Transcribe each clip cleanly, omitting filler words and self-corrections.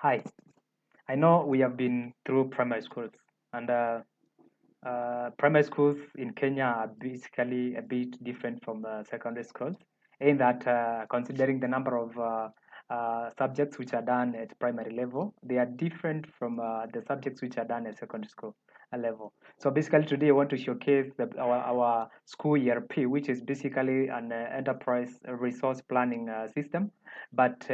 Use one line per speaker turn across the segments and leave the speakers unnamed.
Hi, I know we have been through primary schools, and primary schools in Kenya are basically a bit different from secondary schools, in that considering the number of subjects which are done at primary level, they are different from the subjects which are done at secondary school level. So basically today I want to showcase our school ERP, which is basically an enterprise resource planning system, but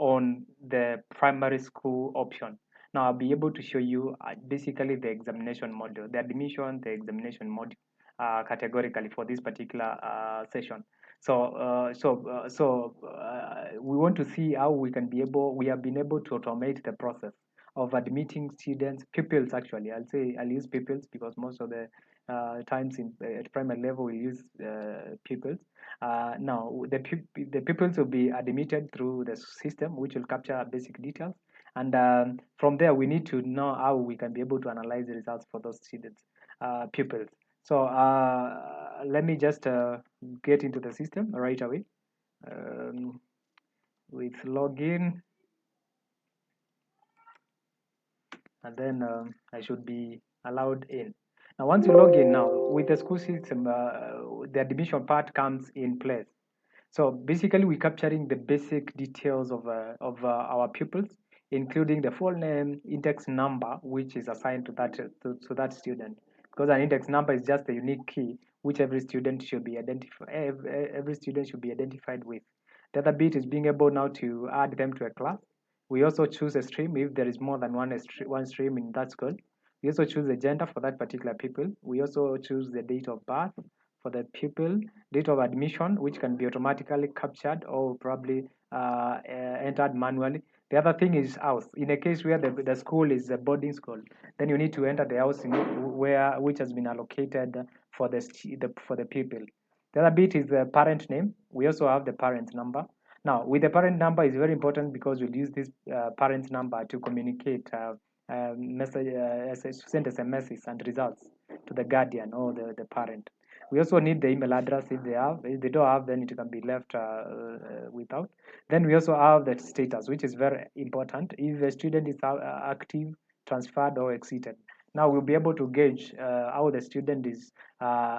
on the primary school option. Now I'll be able to show you basically the examination module, the admission, the examination module categorically for this particular session. We want to see how we have been able to automate the process of admitting students, pupils actually. I'll use pupils because most of the times at primary level we use pupils. Now the pupils will be admitted through the system, which will capture basic details, and from there we need to know how we can be able to analyze the results for those students, pupils. So let me just get into the system right away with login, and then I should be allowed in. Now, once you log in now with the school system, the admission part comes in place. So basically, we're capturing the basic details of our pupils, including the full name, index number, which is assigned to that student. Because an index number is just a unique key which every student should be identified with. The other bit is being able now to add them to a class. We also choose a stream if there is more than one stream in that school. We also choose the gender for that particular pupil. We also choose the date of birth for the pupil, date of admission, which can be automatically captured or probably entered manually. The other thing is house. In a case where the school is a boarding school, then you need to enter the house which has been allocated for the pupil. The other bit is the parent name. We also have the parent number. Now, with the parent number is very important because we'll use this parent number to communicate send SMSs and results to the guardian or the parent. We also need the email address if they have. If they don't have, then it can be left without. Then we also have the status, which is very important. If a student is active, transferred, or exited. Now we'll be able to gauge how the student is,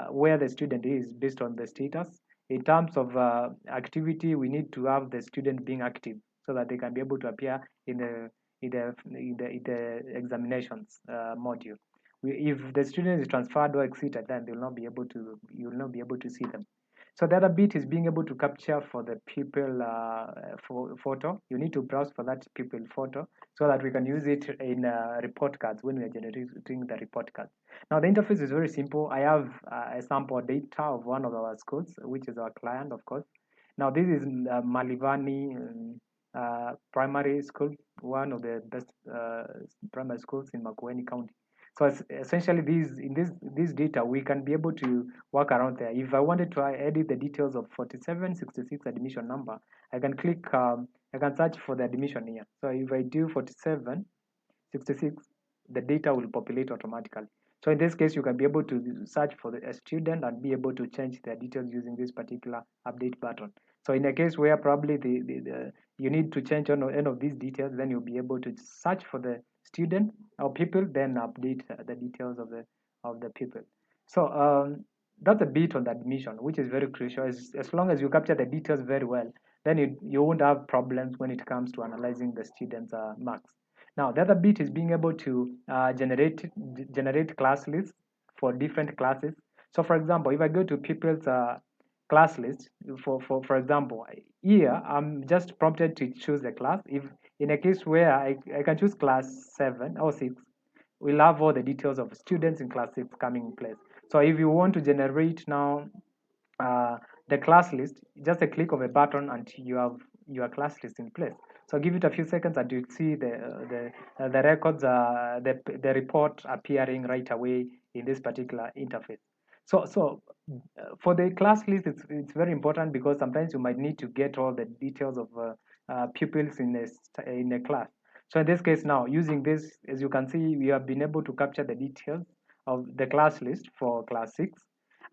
where the student is based on the status. In terms of activity, we need to have the student being active so that they can be able to appear in the examinations module. If the student is transferred or exited, then you will not be able to see them. So the other bit is being able to capture for the pupil photo. You need to browse for that pupil photo so that we can use it in report cards when we are generating the report cards. Now the interface is very simple. I have a sample data of one of our schools, which is our client, of course. Now this is Malivani Primary School, one of the best primary schools in Makueni County. So essentially, this data we can be able to work around there. If I wanted to edit the details of 4766 admission number, I can click. I can search for the admission here. So if I do 4766, the data will populate automatically. So in this case, you can be able to search for a student and be able to change their details using this particular update button. So in a case where probably you need to change any of these details, then you'll be able to search for the student or people, then update the details of the people. So that's a bit on the admission, which is very crucial. As long as you capture the details very well, then you won't have problems when it comes to analyzing the students' marks. Now, the other bit is being able to generate class lists for different classes. So, for example, if I go to people's class list, for example, here I'm just prompted to choose a class. If in a case where I can choose class 7 or 6, we'll have all the details of students in class 6 coming in place. So if you want to generate now the class list, just a click of a button and you have your class list in place. So give it a few seconds and you'll see the records, the report appearing right away in this particular interface. So for the class list, it's very important because sometimes you might need to get all the details of pupils in a class. So in this case now, using this, as you can see, we have been able to capture the details of the class list for class 6.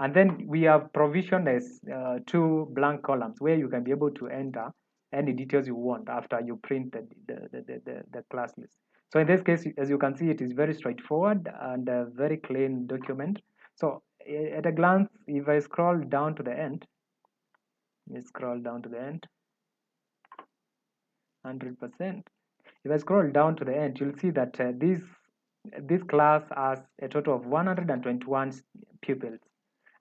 And then we have provisioned as 2 blank columns where you can be able to enter any details you want after you print the class list. So in this case, as you can see, it is very straightforward and a very clean document. So at a glance, if I scroll down to the end, let's scroll down to the end, 100%. If I scroll down to the end, you'll see that this class has a total of 121 pupils,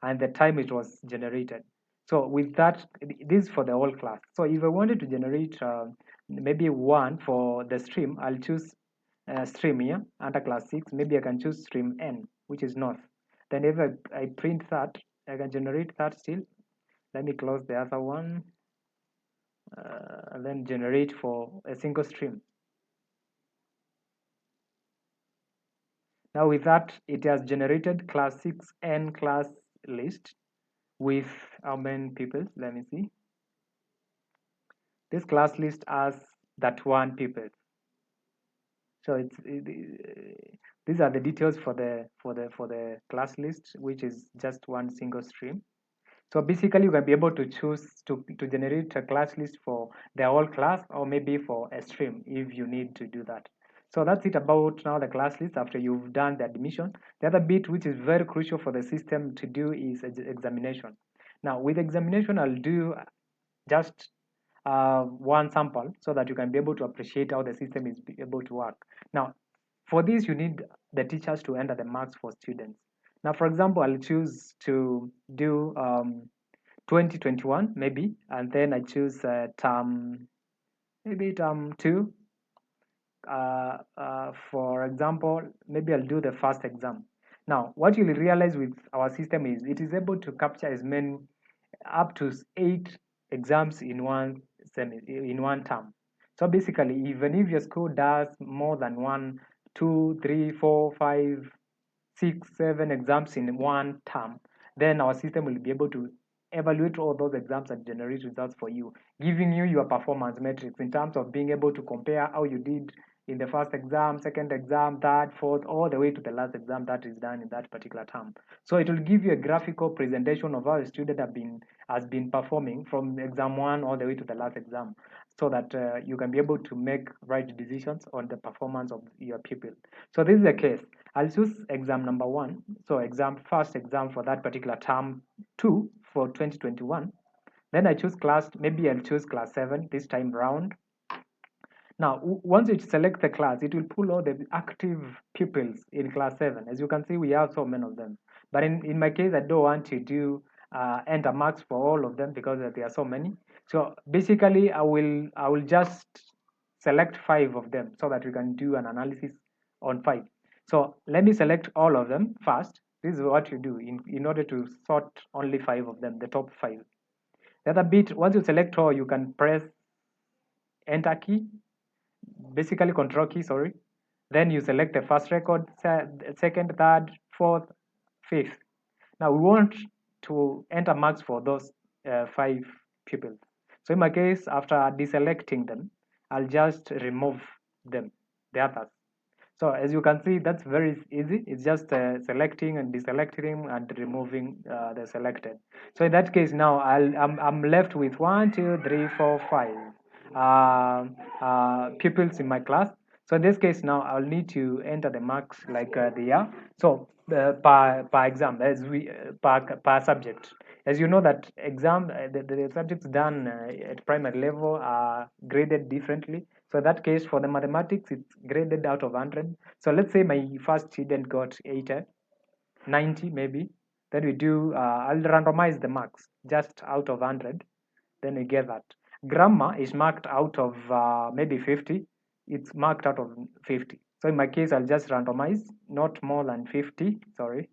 and the time it was generated. So with that, this is for the whole class. So if I wanted to generate maybe one for the stream, I'll choose stream here under class 6. Maybe I can choose stream N, which is north. Then if I print that, I can generate that still. Let me close the other one, and then generate for a single stream. Now with that, it has generated class 6N class list with how many people? Let me see. This class list has that one people. So these are the details for the class list, which is just one single stream. So basically, you can be able to choose to generate a class list for the whole class, or maybe for a stream if you need to do that. So that's it about now the class list after you've done the admission. The other bit which is very crucial for the system to do is examination. Now with examination, I'll do just one sample so that you can be able to appreciate how the system is able to work. Now for this, you need the teachers to enter the marks for students. Now for example, I'll choose to do 2021 maybe, and then I choose term 2. For example, maybe I'll do the first exam. Now what you'll realize with our system is it is able to capture as many up to 8 exams in one term. So basically, even if your school does more than 1, 2, 3, 4, 5, 6, 7 exams in one term, then our system will be able to evaluate all those exams and generate results for you, giving you your performance metrics in terms of being able to compare how you did in the first exam, second exam, third, fourth, all the way to the last exam that is done in that particular term. So it will give you a graphical presentation of how a student has been performing from exam 1 all the way to the last exam, so that you can be able to make right decisions on the performance of your pupil. So this is the case. I'll choose exam number 1. So first exam for that particular term 2 for 2021. Then I choose class, maybe I'll choose class 7 this time round. Now, once you select the class, it will pull all the active pupils in class 7. As you can see, we have so many of them. But in my case, I don't want to do enter marks for all of them because there are so many. So basically, I will just select 5 of them so that we can do an analysis on 5. So let me select all of them first. This is what you do in order to sort only 5 of them, the top 5. The other bit, once you select all, you can press enter key, basically control key, sorry. Then you select the first record, second, third, fourth, fifth. Now we want to enter marks for those 5 pupils. So in my case, after deselecting them, I'll just remove them, the others. So as you can see, that's very easy. It's just selecting and deselecting and removing the selected. So in that case, now I'm left with 1, 2, 3, 4, 5 pupils in my class. So in this case, now I'll need to enter the marks like they are. So per exam, as we per subject. As you know that exam, the subjects done at primary level are graded differently. So in that case, for the mathematics, it's graded out of 100. So let's say my first student got 80, 90 maybe. Then we do, I'll randomize the marks just out of 100. Then we get that. Grammar is marked out of maybe 50. It's marked out of 50. So in my case, I'll just randomize, not more than 50, sorry.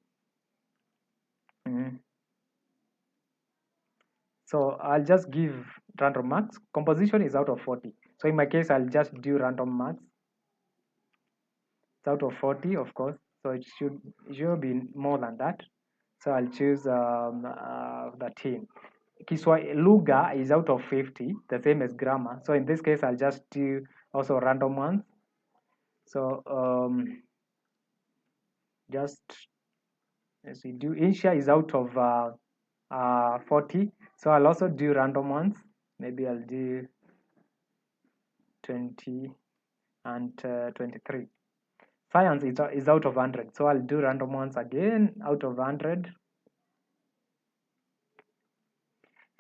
So I'll just give random marks. Composition is out of 40. So in my case, I'll just do random marks. It's out of 40, of course. So it should be more than that. So I'll choose 13. Lugha is out of 50, the same as grammar. So in this case, I'll just do also random ones. So just as we do, Asia is out of 40. So I'll also do random ones. Maybe I'll do 20. and 23. Science is out of 100, so I'll do random ones again, out of 100.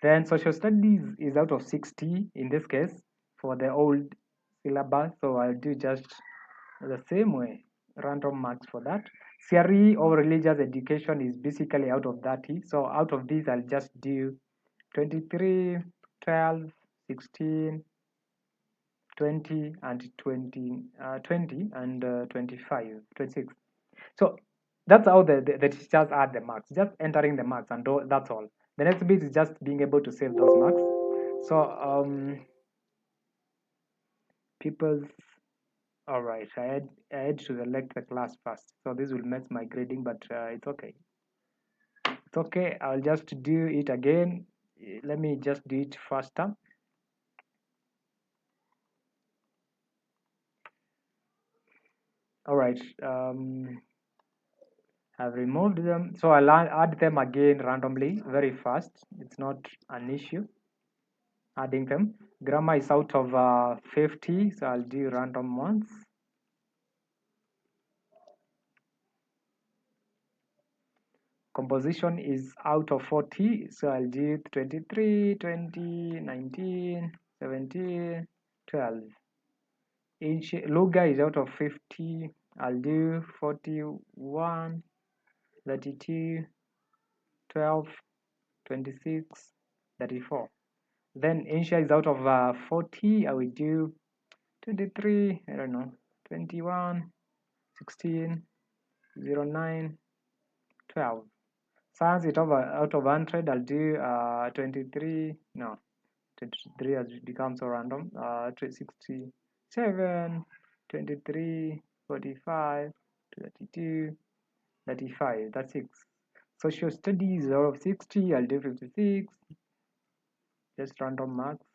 Then social studies is out of 60 in this case for the old syllabus, so I'll do just the same way, random marks for that. CRE or religious education is basically out of 30, so out of these I'll just do 23, 12, 16, 20 and 20 and 25, 26. So that's how the teachers add the marks, just entering the marks, and that's all. The next bit is just being able to save those marks. So people's, all right, I had to select the class first, so this will mess my grading, but it's okay. It's okay, I'll just do it again. Let me just do it faster. All right, I've removed them, so I'll add them again randomly, very fast. It's not an issue adding them. Grammar is out of 50, so I'll do random ones. Composition is out of 40, so I'll do 23, 20, 19, 17, 12. Luga is out of 50, I'll do 41, 32, 12, 26, 34. Then Asia is out of 40, I will do 23, I don't know, 21, 16, 09, 12. Science is out of 100, I'll do 23, no, 23 has become so random, 67, 23, 45, 32, 35, that's 6. Social studies out of 60, I'll do 56, just random marks.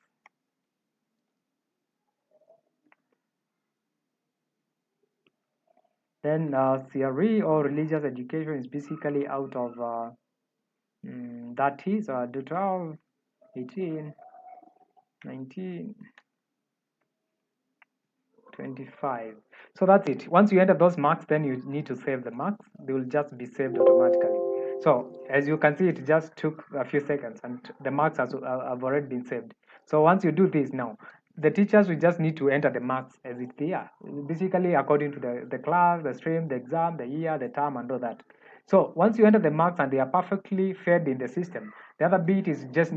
Then CRE or religious education is basically out of 30, so I'll do 12, 18, 19, 25. So that's it. Once you enter those marks, then you need to save the marks. They will just be saved automatically. So as you can see, it just took a few seconds and the marks have already been saved. So once you do this now, the teachers will just need to enter the marks as it they are, basically according to the class, the stream, the exam, the year, the term, and all that. So once you enter the marks and they are perfectly fed in the system, the other bit is just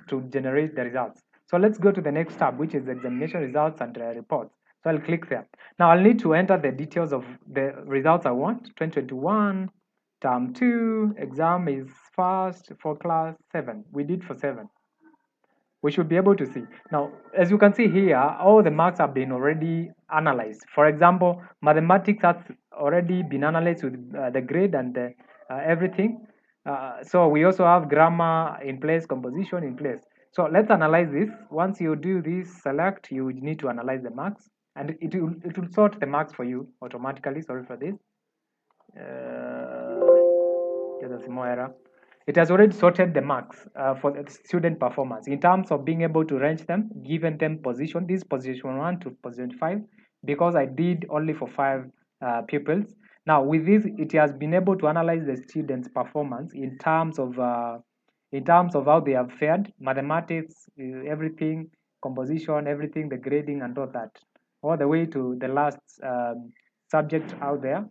to generate the results. So let's go to the next tab, which is the examination results and reports. So I'll click there. Now I'll need to enter the details of the results I want. 2021, term 2, exam is first for class 7. We did for 7. We should be able to see. Now, as you can see here, all the marks have been already analyzed. For example, mathematics has already been analyzed with the grade and everything. So we also have grammar in place, composition in place. So let's analyze this. Once you do this select, you need to analyze the marks, and it will sort the marks for you automatically. Sorry for this. There's a small error. It has already sorted the marks for the student performance in terms of being able to range them, given them position. This position 1 to position 5, because I did only for 5 pupils. Now with this, it has been able to analyze the students' performance in terms of how they have fared, mathematics, everything, composition, everything, the grading and all that, all the way to the last subject out there.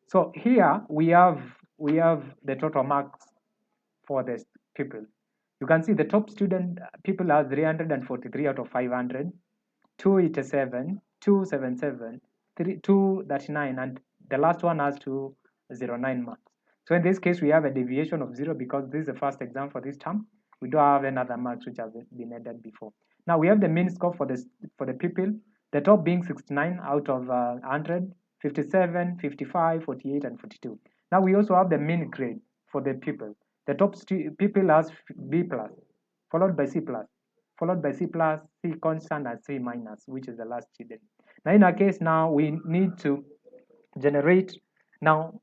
So here we have the total marks for the people. You can see the top student people are 343 out of 500, 287, 277, 239, and the last one has 209 marks. So in this case, we have a deviation of 0 because this is the first exam for this term. We don't have another marks which have been added before. Now we have the mean score for the people. The top being 69 out of 100, 57, 55, 48, and 42. Now we also have the mean grade for the people. The top people has B plus, followed by C plus, followed by C plus, C constant, and C minus, which is the last student. Now in our case, now we need to generate now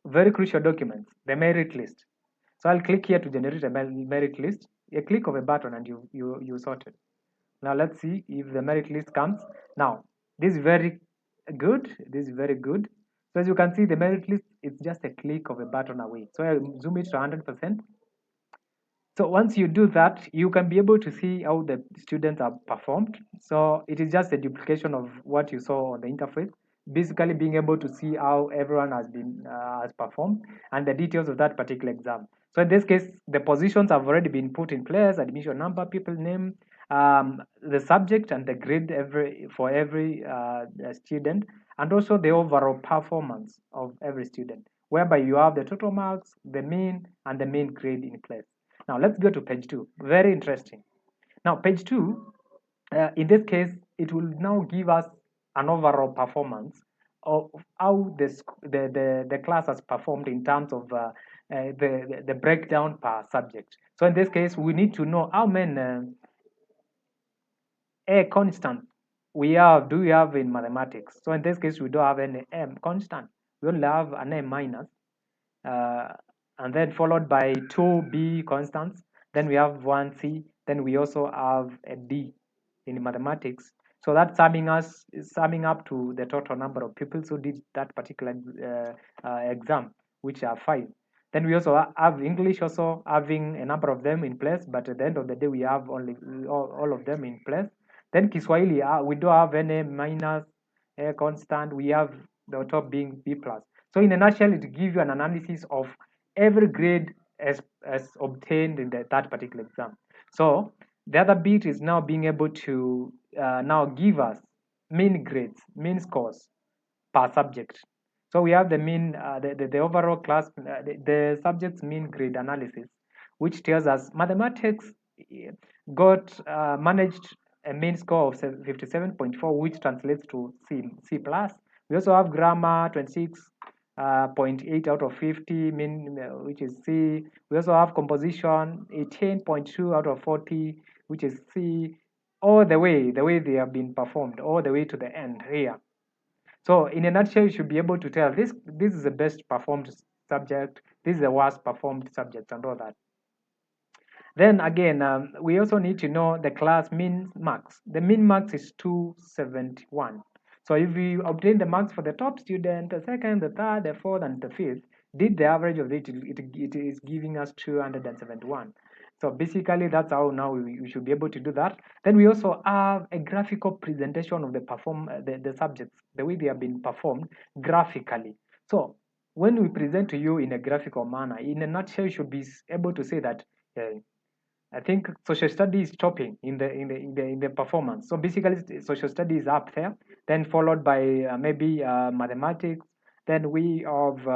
very crucial documents, the merit list. So I'll click here to generate a merit list. A click of a button and you sort it. Now let's see if the merit list comes. Now this is very Good. This is very good. So as you can see, the merit list is just a click of a button away. So I zoom it to 100%. So once you do that, you can be able to see how the students are performed. So it is just a duplication of what you saw on the interface, basically being able to see how everyone has performed and the details of that particular exam. So in this case, the positions have already been put in place: admission number, people name, the subject, and the grade for every student, and also the overall performance of every student, whereby you have the total marks, the mean, and the main grade in place. Now let's go to page 2. Very interesting. Now page 2, in this case, it will now give us an overall performance of how the class has performed in terms of the breakdown per subject. So in this case, we need to know how many a constant do we have in mathematics. So in this case, we don't have any m constant. We only have an m minus, uh, and then followed by two B constants. Then we have one C. Then we also have a D in mathematics. So that's summing up to the total number of people who did that particular exam, which are 5. Then we also have English also having a number of them in place, but at the end of the day, we have only all of them in place. Then Kiswahili, we don't have any minus, a constant. We have the top being B plus. So in a nutshell, it gives you an analysis of every grade as obtained in that particular exam. So the other bit is now being able to now give us mean grades, mean scores per subject. So we have the mean, the overall class, the subject's mean grade analysis, which tells us mathematics got managed a mean score of 57.4, which translates to C plus. We also have grammar 26.8 out of 50, mean which is C. We also have composition 18.2 out of 40, which is C. All the way they have been performed, all the way to the end here. So in a nutshell, you should be able to tell this is the best performed subject, this is the worst performed subject, and all that. Then again, we also need to know the class mean marks. The mean marks is 271. So if we obtain the marks for the top student, the second, the third, the fourth, and the fifth, did the average of it is giving us 271. So basically, that's how now we should be able to do that. Then we also have a graphical presentation of the subjects, the way they have been performed graphically. So when we present to you in a graphical manner, in a nutshell, you should be able to say that I think social studies is topping in the performance. So basically, social studies is up there, then followed by maybe mathematics. Then we have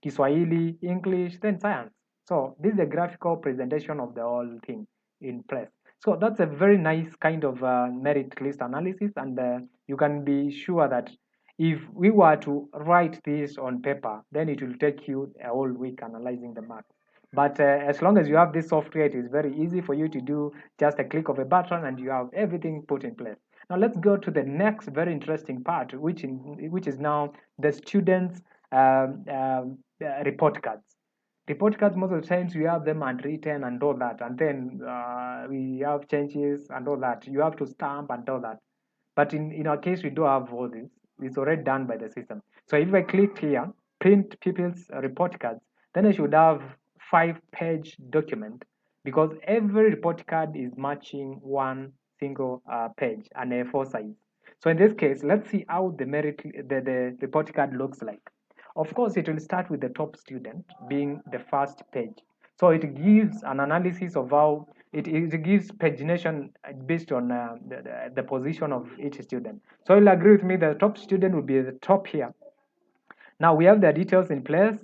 Kiswahili, English, then science. So this is a graphical presentation of the whole thing in place. So that's a very nice kind of merit list analysis, and you can be sure that if we were to write this on paper, then it will take you a whole week analyzing the marks. But as long as you have this software, it is very easy for you to do just a click of a button and you have everything put in place. Now let's go to the next very interesting part, which is now the students' report cards. Report cards, most of the times we have them handwritten and all that, and then we have changes and all that. You have to stamp and all that. But in our case, we don't have all this. It's already done by the system. So if I click here, print people's report cards, then I should have 5-page document, because every report card is matching one single page and A4 size. So in this case, let's see how the report card looks like. Of course, it will start with the top student being the first page. So it gives an analysis of how it gives pagination based on the position of each student. So you'll agree with me that the top student will be the top here. Now we have the details in place.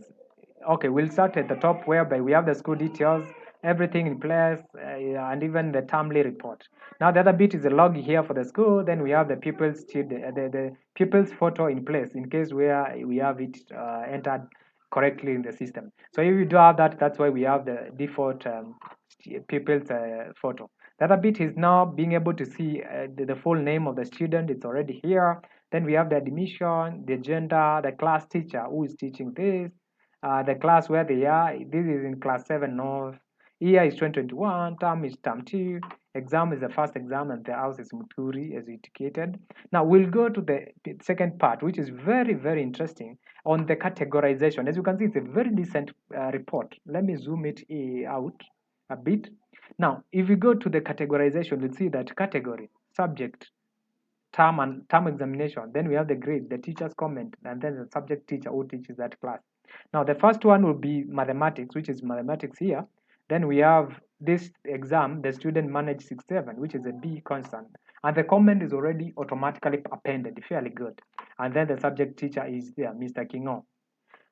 Okay, we'll start at the top, whereby we have the school details, everything in place, and even the timely report. Now the other bit is the log here for the school. Then we have the pupils the pupils photo in place in case where we have it entered correctly in the system. So if you do have that, that's why we have the default pupils photo. The other bit is now being able to see the full name of the student. It's already here. Then we have the admission, the gender, the class teacher who is teaching this, the class where they are. This is in class 7 North. Year is 2021, term is term 2, exam is the first exam, and the house is Muturi, as indicated. Now we'll go to the second part, which is very, very interesting on the categorization. As you can see, it's a very decent report. Let me zoom it out a bit. Now, if we go to the categorization, you'll see that category, subject, term and term examination. Then we have the grade, the teacher's comment, and then the subject teacher who teaches that class. Now, the first one will be mathematics, which is mathematics here. Then we have this exam, the student managed 67, which is a B constant. And the comment is already automatically appended, fairly good. And then the subject teacher is there, Mr. Kingo.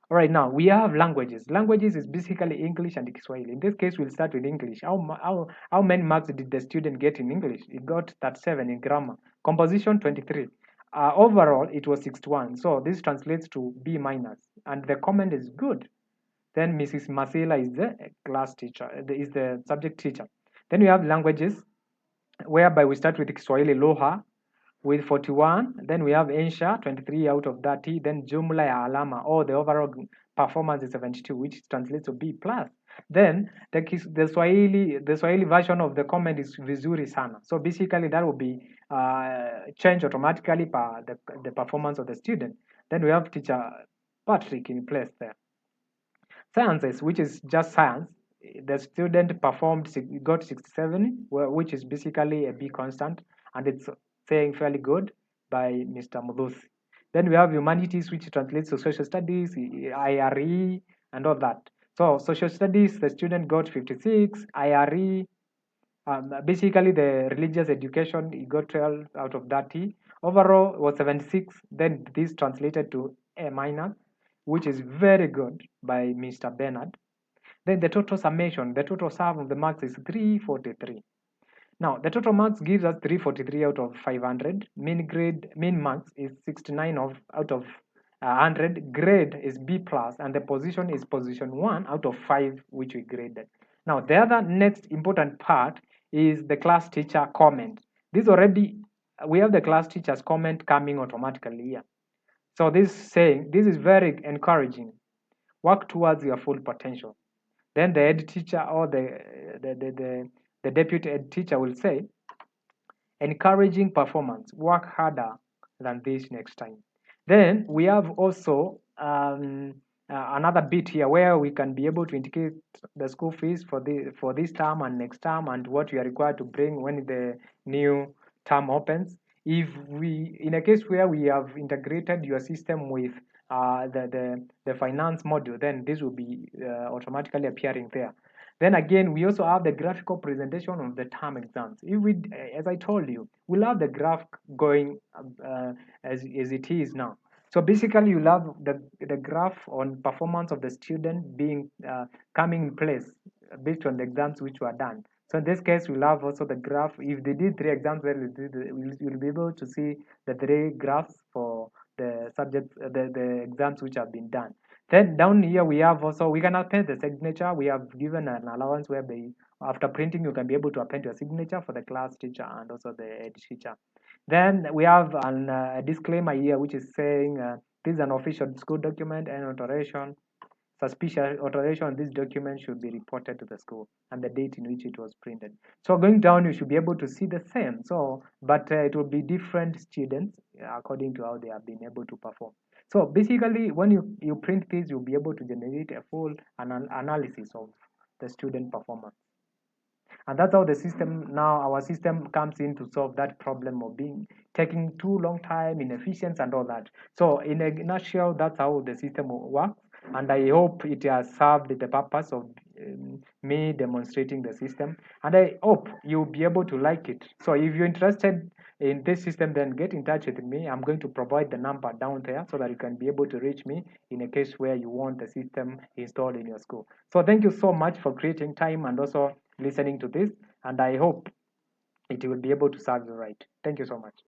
All right, now we have languages. Languages is basically English and Kiswahili. In this case, we'll start with English. How many marks did the student get in English? He got 37 in grammar. Composition, 23. Overall, it was 61. So this translates to B minus. And the comment is good. Then Mrs. Masila is the class teacher, is the subject teacher. Then we have languages, whereby we start with Kiswahili Loha, with 41. Then we have Ensha, 23 out of 30. Then Jumla ya Alama, the overall performance is 72, which translates to B plus. Then the Swahili version of the comment is vizuri sana. So basically that will be changed automatically by the performance of the student. Then we have teacher Patrick in place there. Sciences, which is just science, the student got 67, which is basically a B constant, and it's saying fairly good by Mr. Mudusi. Then we have humanities, which translates to social studies, IRE, and all that. So social studies, the student got 56, IRE, basically the religious education, he got 12 out of 30. Overall was 76. Then this translated to A minus, which is very good by Mr. Bernard. Then the total summation, the total sum of the marks is 343. Now, the total marks gives us 343 out of 500. Mean marks is 69 out of 100. Grade is B plus, and the position is position 1 out of 5, which we graded. Now, the other next important part is the class teacher comment. We have the class teacher's comment coming automatically here. So this is very encouraging. Work towards your full potential. Then the head teacher or the deputy head teacher will say, encouraging performance, work harder than this next time. Then we have also another bit here where we can be able to indicate the school fees for this term and next term, and what you are required to bring when the new term opens. If in a case where we have integrated your system with the finance module, then this will be automatically appearing there. Then again, we also have the graphical presentation of the term exams. If we, as I told you, we'll have the graph going as it is now. So basically, you'll have the graph on performance of the student being coming in place based on the exams which were done. So in this case, we'll have also the graph. If they did 3 exams, you'll be able to see the 3 graphs for the subjects, the exams which have been done. Then down here we have also, we can append the signature. We have given an allowance where after printing you can be able to append your signature for the class teacher and also the head teacher. Then we have a disclaimer here which is saying this is an official school document, and alteration, suspicious alteration on this document should be reported to the school and the date in which it was printed. So going down, you should be able to see the same. So, but it will be different students according to how they have been able to perform. So basically, when you print this, you'll be able to generate a full analysis of the student performance. And that's how our system comes in to solve that problem of taking too long time, inefficiency, and all that. So in a nutshell, that's how the system works. And I hope it has served the purpose of me demonstrating the system. And I hope you'll be able to like it. So if you're interested in this system, then get in touch with me. I'm going to provide the number down there so that you can be able to reach me in a case where you want the system installed in your school. So thank you so much for creating time and also listening to this, and I hope it will be able to serve you right. Thank you so much.